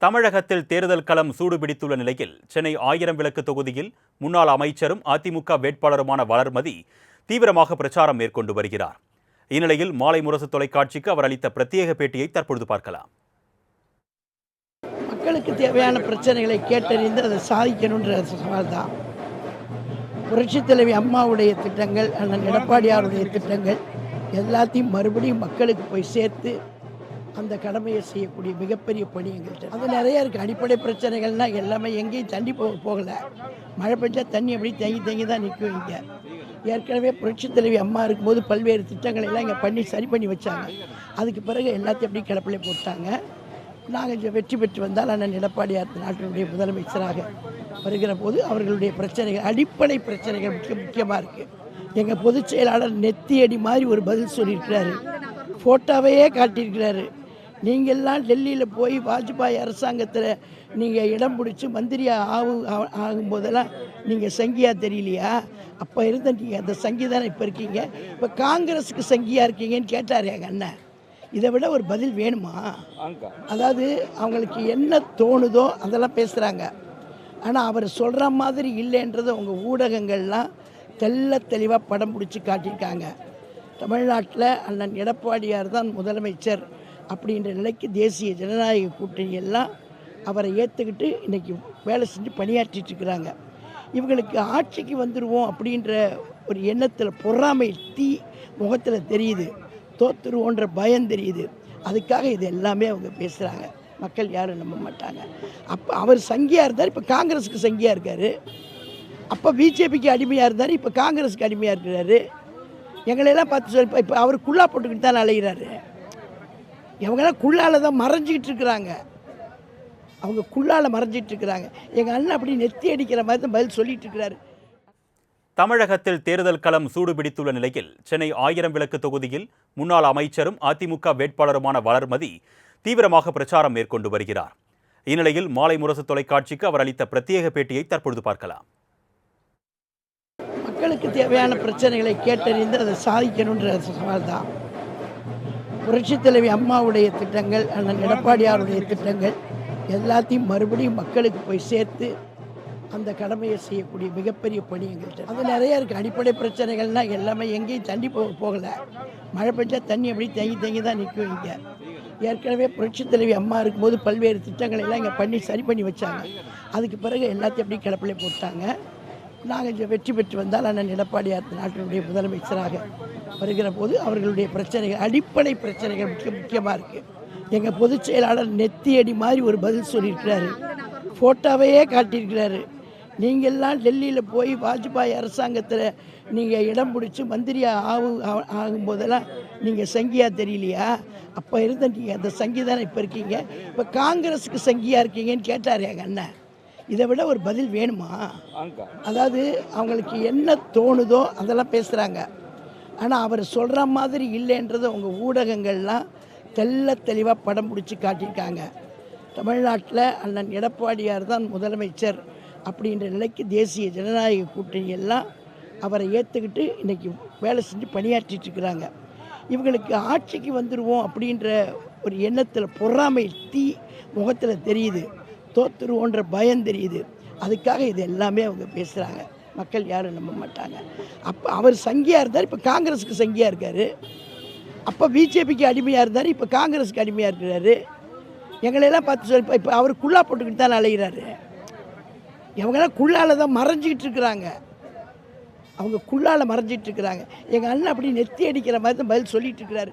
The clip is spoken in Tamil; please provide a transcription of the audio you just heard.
தமிழகத்தில் தேர்தல் களம் சூடுபிடித்துள்ள நிலையில் சென்னை 1000 விளக்கு தொகுதியில் முன்னாள் அமைச்சரும் அதிமுக வேட்பாளருமான வளர்மதி தீவிரமாக பிரச்சாரம் மேற்கொண்டு வருகிறார். இந்நிலையில் மாலை முரசு தொலைக்காட்சிக்கு அவர் அளித்த பிரத்யேக பேட்டியை தற்பொழுது பார்க்கலாம். மக்களுக்கு தேவையான பிரச்சனைகளை கேட்டறிந்து அதை சாதிக்கணுன்ற சவால் தான். புரட்சித் தலைவி அம்மாவுடைய திட்டங்கள், அண்ணன் எடப்பாடியாருடைய திட்டங்கள் எல்லாத்தையும் மறுபடியும் மக்களுக்கு போய் சேர்த்து அந்த கடமையை செய்யக்கூடிய மிகப்பெரிய பணி எங்கள்கிட்ட அது நிறைய இருக்குது. அடிப்படை பிரச்சனைகள்னால் எல்லாமே எங்கேயும் தண்ணி போகலை. மழை பெஞ்சால் தண்ணி அப்படி தேங்கி தான் நிற்கும். இங்கே ஏற்கனவே புரட்சித் தலைவி அம்மா இருக்கும்போது பல்வேறு திட்டங்களை எல்லாம் இங்கே பண்ணி சரி பண்ணி வச்சாங்க. அதுக்கு பிறகு எல்லாத்தையும் அப்படி கிடப்பிலே போட்டாங்க. நாங்கள் வெற்றி பெற்று வந்தால் அண்ணன் எடப்பாடியார் நாட்டினுடைய முதலமைச்சராக வருகிற போது அவர்களுடைய பிரச்சனைகள், அடிப்படை பிரச்சனைகள் முக்கியமாக இருக்குது. எங்கள் பொதுச் செயலாளர் நெத்தியடி மாதிரி ஒரு பதில் சொல்லியிருக்கிறாரு. ஃபோட்டோவையே காட்டியிருக்கிறாரு. நீங்கள்லாம் டெல்லியில் போய் வாஜ்பாய் அரசாங்கத்தில் நீங்கள் இடம் பிடிச்சி மந்திரியாக ஆகும்போதெல்லாம் நீங்கள் சங்கியாக தெரியலையா? அப்போ இருந்த நீங்கள் அந்த சங்கி தானே இப்போ இருக்கீங்க. இப்போ காங்கிரஸுக்கு சங்கியாக இருக்கீங்கன்னு கேட்டார் எங்கள் அண்ணன். இதை விட ஒரு பதில் வேணுமா? அதாவது அவங்களுக்கு என்ன தோணுதோ அதெல்லாம் பேசுகிறாங்க. ஆனால் அவர் சொல்கிற மாதிரி இல்லைன்றது உங்கள் ஊடகங்கள்லாம் தெளிவாக படம் பிடிச்சி காட்டியிருக்காங்க. தமிழ்நாட்டில் அண்ணன் எடப்பாடியார் தான் முதலமைச்சர் அப்படின்ற நிலைக்கு தேசிய ஜனநாயக கூட்டணி எல்லாம் அவரை ஏற்றுக்கிட்டு இன்றைக்கி வேலை செஞ்சு பணியாற்றிட்டுருக்கிறாங்க. இவங்களுக்கு ஆட்சிக்கு வந்துடுவோம் அப்படின்ற ஒரு எண்ணத்தில் பொறாமை தீ முகத்தில் தெரியுது. தோற்றுருவோன்ற பயம் தெரியுது. அதுக்காக இது எல்லாமே அவங்க பேசுகிறாங்க. மக்கள் யாரும் நம்ப மாட்டாங்க. அப்போ அவர் சங்கியாக இருந்தார், இப்போ காங்கிரஸுக்கு சங்கியாக இருக்கார். அப்போ பிஜேபிக்கு அடிமையாக இருந்தார், இப்போ காங்கிரஸுக்கு அடிமையாக இருக்கிறாரு. எங்களையெல்லாம் பார்த்து சொல்லி இப்போ அவர் குள்ளா போட்டுக்கிட்டு தான் அலைகிறாரு. இவங்கெல்லாம் குள்ளால் தான் மறைஞ்சிக்கிட்டு இருக்கிறாங்க. அவங்க குள்ளால் மறைஞ்சிட்டு இருக்கிறாங்க. எங்கள் அண்ணன் அப்படி நெத்தி அடிக்கிற மாதிரி தான் பதில் சொல்லிட்டு இருக்கிறாரு. தமிழகத்தில் தேர்தல் களம் சூடுபிடித்துள்ள நிலையில் சென்னை 1000 விளக்கு தொகுதியில் முன்னாள் அமைச்சரும் அதிமுக வேட்பாளருமான வளர்மதி தீவிரமாக பிரச்சாரம் மேற்கொண்டு வருகிறார். இந்நிலையில் மாலை முரசு தொலைக்காட்சிக்கு அவர் அளித்த பிரத்யேக பேட்டியை தற்பொழுது பார்க்கலாம். மக்களுக்கு தேவையான பிரச்சனைகளை கேட்டறிந்து அதை சாதிக்கணுன்ற சவால் தான். புரட்சித் தலைவி அம்மாவுடைய திட்டங்கள், அண்ணன் எடப்பாடியாருடைய திட்டங்கள் எல்லாத்தையும் மறுபடியும் மக்களுக்கு போய் சேர்த்து அந்த கடமையை செய்யக்கூடிய மிகப்பெரிய பணி எங்கள்கிட்ட அது நிறைய இருக்குது. அடிப்படை பிரச்சனைகள்னால் எல்லாமே எங்கேயும் தண்ணி போகலை. மழை பெஞ்சால் தண்ணி அப்படி தேங்கி தான் நிற்கும். இங்கே ஏற்கனவே புரட்சித் தலைவி அம்மா இருக்கும்போது பல்வேறு திட்டங்களை எல்லாம் இங்கே பண்ணி சரி பண்ணி வச்சாங்க. அதுக்கு பிறகு எல்லாத்தையும் அப்படி கிடப்பிலே போட்டாங்க. நாங்கள் வெற்றி பெற்று வந்தால் அண்ணன் எடப்பாடியார் நாட்டினுடைய முதலமைச்சராக வருகிற போது அவர்களுடைய பிரச்சனைகள், அடிப்படை பிரச்சனைகள் முக்கியமாக இருக்குது. எங்கள் பொதுச் செயலாளர் நெத்தியடி மாதிரி ஒரு பதில் சொல்லியிருக்கிறாரு. ஃபோட்டோவையே காட்டியிருக்கிறாரு. நீங்கள்லாம் டெல்லியில் போய் வாஜ்பாய் அரசாங்கத்தில் நீங்கள் இடம் பிடிச்சி மந்திரியாக ஆகும்போதெல்லாம் நீங்கள் சங்கியாக தெரியலையா? அப்போ இருந்த நீங்கள் அந்த சங்கி தானே இப்போ இருக்கீங்க. இப்போ காங்கிரஸுக்கு சங்கியாக இருக்கீங்கன்னு கேட்டார் எங்கள் அண்ணன். இதை விட ஒரு பதில் வேணுமா? அதாவது அவங்களுக்கு என்ன தோணுதோ அதெல்லாம் பேசுகிறாங்க. ஆனால் அவர் சொல்கிற மாதிரி இல்லைன்றது உங்கள் ஊடகங்கள்லாம் தெளிவாக படம் பிடிச்சி காட்டியிருக்காங்க. தமிழ்நாட்டில் அண்ணன் எடப்பாடியார் தான் முதலமைச்சர் அப்படின்ற நிலைக்கு தேசிய ஜனநாயக கூட்டணி எல்லாம் அவரை ஏற்றுக்கிட்டு இன்றைக்கி வேலை செஞ்சு பணியாற்றிட்டுருக்கிறாங்க. இவங்களுக்கு ஆட்சிக்கு வந்துடுவோம் அப்படின்ற ஒரு எண்ணத்தில் பொறாமை தீ முகத்தில் தெரியுது. தோற்றுருவோன்ற பயம் தெரியுது. அதுக்காக இது எல்லாமே அவங்க பேசுகிறாங்க. மக்கள் யாரும் நம்ப மாட்டாங்க. அப்போ அவர் சங்கியாக இருந்தார், இப்போ காங்கிரஸுக்கு சங்கியாக இருக்கார். அப்போ பிஜேபிக்கு அடிமையாக இருந்தார், இப்போ காங்கிரஸுக்கு அடிமையாக இருக்கிறாரு. எங்களையெல்லாம் பார்த்து சொல்லி இப்போ அவர் குள்ளா போட்டுக்கிட்டு தான் அலைகிறாரு. இவங்கெல்லாம் குள்ளால் தான் மறைஞ்சிக்கிட்டு இருக்கிறாங்க. அவங்க குள்ளால் மறைஞ்சிட்டு இருக்கிறாங்க. எங்கள் அண்ணன் அப்படி நெத்தி அடிக்கிற மாதிரி தான் பதில் சொல்லிட்டு இருக்கிறாரு.